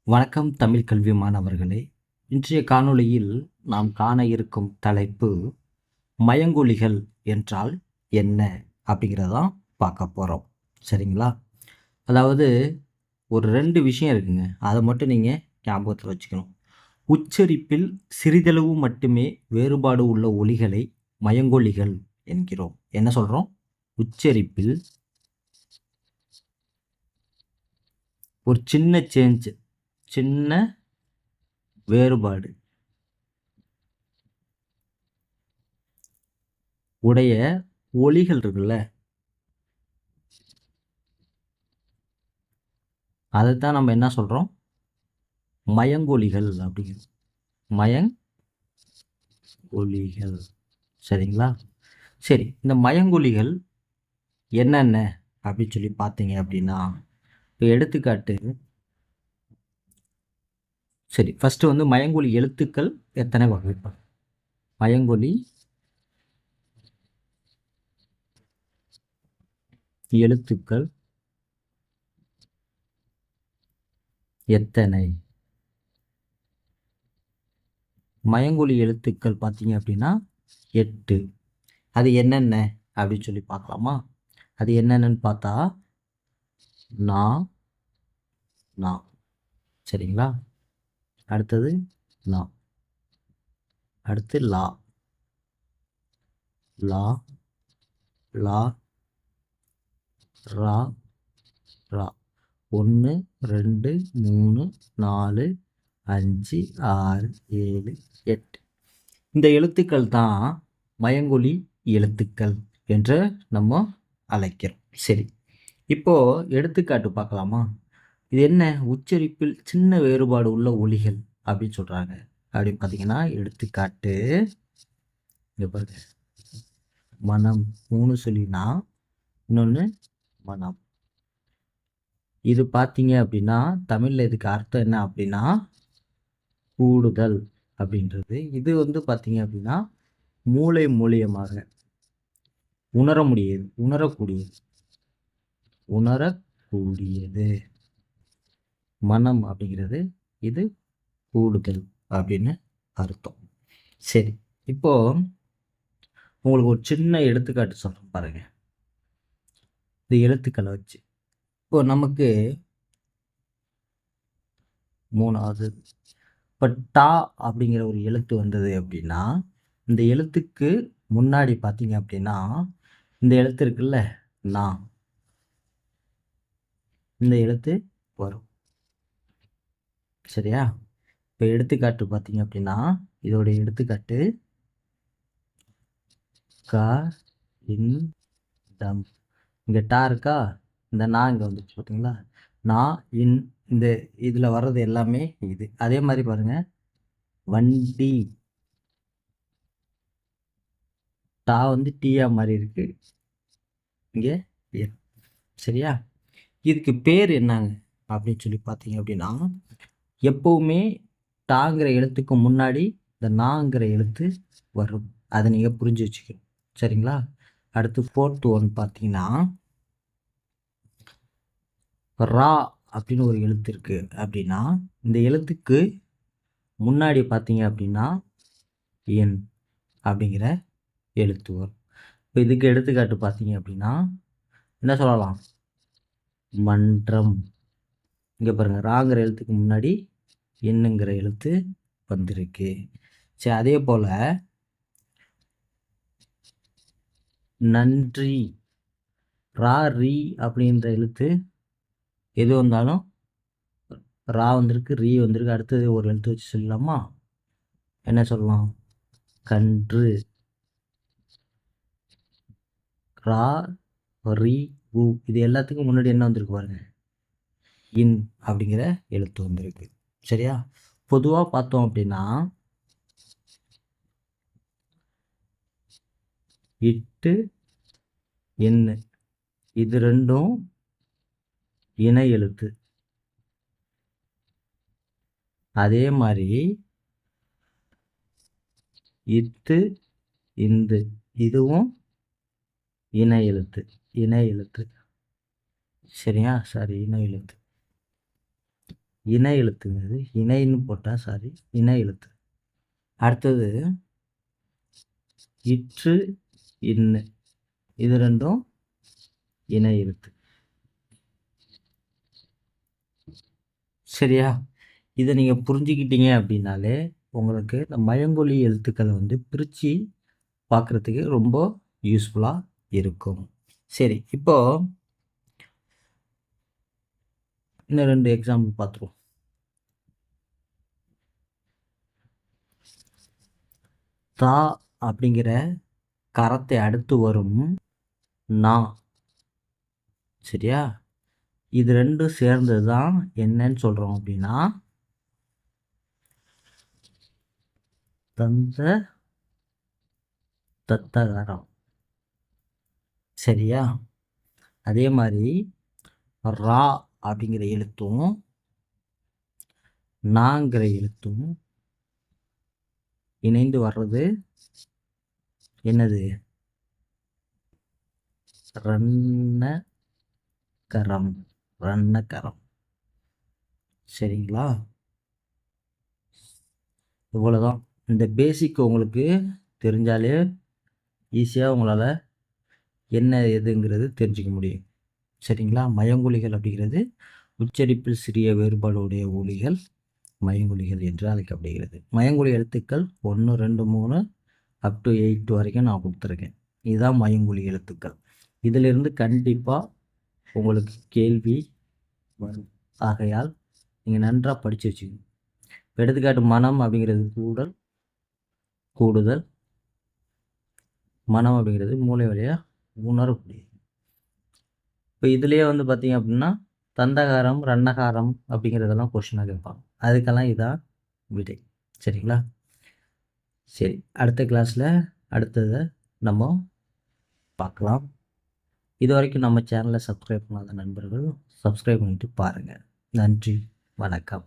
வணக்கம் தமிழ் கல்வி மாணவர்களே. இன்றைய காணொளியில் நாம் காண இருக்கும் தலைப்பு மயங்கொலிகள் என்றால் என்ன அப்படிங்கிறதான் பார்க்க போகிறோம். சரிங்களா? அதாவது ஒரு 2 விஷயம் இருக்குங்க. அதை மட்டும் நீங்கள் ஞாபகத்தில் வச்சுக்கணும். உச்சரிப்பில் சிறிதளவு மட்டுமே வேறுபாடு உள்ள ஒலிகளை மயங்கொலிகள் என்கிறோம். என்ன சொல்கிறோம்? உச்சரிப்பில் ஒரு சின்ன வேறுபாடு உடைய ஒலிகள் இருக்குல்ல, அதைத்தான் நம்ம என்ன சொல்கிறோம்? மயங்கொலிகள் அப்படிங்கிறது. மயங்கொலிகள். சரிங்களா? சரி, இந்த மயங்கொலிகள் என்னென்ன அப்படின்னு சொல்லி பார்த்தீங்க அப்படின்னா, இப்போ எடுத்துக்காட்டு. சரி, ஃபஸ்ட்டு வந்து மயங்கொலி எழுத்துக்கள் எத்தனை வகைப்படும்? மயங்கொலி எழுத்துக்கள் எத்தனை? மயங்கொலி எழுத்துக்கள் பார்த்தீங்க அப்படின்னா 8. அது என்னென்ன அப்படின்னு சொல்லி பார்க்கலாமா? அது என்னென்னு பார்த்தா நா, நா. சரிங்களா? அடுத்தது நா, அடுத்து லா, லா, லா, ரா, ரா. 1 2 3 4 5 6 7 8. இந்த எழுத்துக்கள் தான் மயங்கொலி எழுத்துக்கள் என்று நம்ம அழைக்கிறோம். சரி, இப்போ எடுத்துக்காட்டு பார்க்கலாமா? இது என்ன? உச்சரிப்பில் சின்ன வேறுபாடு உள்ள ஒலிகள் அப்படின்னு சொல்றாங்க. அப்படின்னு பார்த்தீங்கன்னா, எடுத்துக்காட்டு இங்க பாருங்க. மனம் 3 சொல்லினா, இன்னொன்று மனம். இது பார்த்தீங்க அப்படின்னா தமிழில் இதுக்கு அர்த்தம் என்ன அப்படின்னா கூடுதல் அப்படின்றது. இது வந்து பார்த்தீங்க அப்படின்னா மூளை மூலியமாக உணரக்கூடியது மனம் அப்படிங்கிறது. இது கூடுதல் அப்படின்னு அர்த்தம். சரி, இப்போ உங்களுக்கு ஒரு சின்ன எடுத்துக்காட்டு சொல்கிறேன் பாருங்க. இந்த எழுத்துக்களை வச்சு இப்போ நமக்கு 3வது இப்போ டா அப்படிங்கிற ஒரு எழுத்து வந்தது அப்படின்னா, இந்த எழுத்துக்கு முன்னாடி பார்த்தீங்க அப்படின்னா இந்த எழுத்து இருக்குல்ல, நா, இந்த எழுத்து வரும். சரியா? இப்போ எடுத்துக்காட்டு பார்த்தீங்க அப்படின்னா இதோடைய எடுத்துக்காட்டு க இன் தம். இங்கே டா இருக்கா, இந்த நா இங்கே வந்துச்சு பார்த்தீங்களா? நா இன், இந்த இதில் வர்றது எல்லாமே இது. அதே மாதிரி பாருங்க, வண்டி, டா வந்து டீயா மாதிரி இருக்கு இங்கே. சரியா? இதுக்கு பேர் என்னங்க அப்படின்னு சொல்லி பார்த்தீங்க அப்படின்னா, எப்பவுமே டாங்கிற எழுத்துக்கு முன்னாடி இந்த நாங்கிற எழுத்து வரும். அதை நீங்கள் புரிஞ்சு வச்சுக்கணும். சரிங்களா? அடுத்து 4th ஒன் பார்த்தீங்கன்னா ரா அப்படின்னு ஒரு எழுத்து இருக்கு அப்படின்னா, இந்த எழுத்துக்கு முன்னாடி பார்த்தீங்க அப்படின்னா என் அப்படிங்கிற எழுத்து வரும். இப்போ இதுக்கு எடுத்துக்காட்டு பார்த்தீங்க அப்படின்னா என்ன சொல்லலாம்? மன்றம். இங்கே பாருங்கள், ராங்கிற எழுத்துக்கு முன்னாடி என்னங்கிற எழுத்து வந்திருக்கு. சரி, அதே போல் நன்றி, ரா ரீ அப்படின்ற எழுத்து எது வந்தாலும் ரா வந்திருக்கு, ரீ வந்திருக்கு. அடுத்தது ஒரு எழுத்து வச்சு சொல்லலாமா? என்ன சொல்லலாம்? கன்று. ரா ரி உ, இது எல்லாத்துக்கும் முன்னாடி என்ன வந்திருக்கு பாருங்க, இன் அப்படிங்கிற எழுத்து வந்திருக்கு. சரியா? பொதுவாக பார்த்தோம் அப்படின்னா இட்டு எண்ணு, இது ரெண்டும் இணை எழுத்து. அதே மாதிரி இத்து இந்து, இதுவும் இணை எழுத்து. சரியா? சரி, இணை எழுத்து. இணை எழுத்துங்க இது. இணைன்னு போட்டால் சாரி, இணை எழுத்து. அடுத்தது இற்று, இன்னு, இது ரெண்டும் இணை எழுத்து. சரியா? இதை நீங்கள் புரிஞ்சுக்கிட்டீங்க அப்படின்னாலே உங்களுக்கு இந்த மயங்கொலி எழுத்துக்களை வந்து பிரித்து பார்க்குறதுக்கு ரொம்ப யூஸ்ஃபுல்லாக இருக்கும். சரி, இப்போ இன்னும் 2 எக்ஸாம்பிள் பார்த்துருவோம். தா அப்படிங்கிற கரத்தை அடுத்து வரும் நா. சரியா? இது ரெண்டும் சேர்ந்தது தான் என்னன்னு சொல்கிறோம் அப்படின்னா தந்த தத்தகரம். சரியா? அதே மாதிரி ரா அப்படிங்கிற எழுத்தும் நாங்கிற எழுத்தும் இணைந்து வர்றது என்னது? ரன்னகரம். ரன்னகரம். சரிங்களா? இவ்வளோதான். இந்த பேசிக் உங்களுக்கு தெரிஞ்சாலே ஈஸியாக உங்களால் என்ன எதுங்கிறது தெரிஞ்சுக்க முடியும். சரிங்களா? மயங்கொலிகள் அப்படிங்கிறது உச்சரிப்பில் சிறிய வேறுபாடுடைய ஒலிகள் மயங்கொலிகள் என்று அழைக்கப்படுகிறது. மயங்கொலி எழுத்துக்கள் 1, 2, 3 அப் டு 8 வரைக்கும் நான் கொடுத்துருக்கேன். இதுதான் மயங்கொலி எழுத்துக்கள். இதிலிருந்து கண்டிப்பாக உங்களுக்கு கேள்வி வரும். ஆகையால் நீங்கள் நன்றாக படித்து வச்சுக்கணும். எடுத்துக்காட்டு மனம் அப்படிங்கிறது கூடல், கூடுதல். மனம் அப்படிங்கிறது மூளை வழியாக உணரக்கூடியது. இப்போ இதுலேயே வந்து பார்த்தீங்க அப்படின்னா தந்தகாரம், ரன்னகாரம் அப்படிங்கிறதெல்லாம் கொஷினாக கேட்பாங்க. அதுக்கெல்லாம் இதான் விடை. சரிங்களா? சரி, அடுத்த கிளாஸில் அடுத்ததை நம்ம பார்க்கலாம். இது வரைக்கும் நம்ம சேனலை சப்ஸ்கிரைப் பண்ணாத நண்பர்கள் சப்ஸ்கிரைப் பண்ணிட்டு பாருங்கள். நன்றி, வணக்கம்.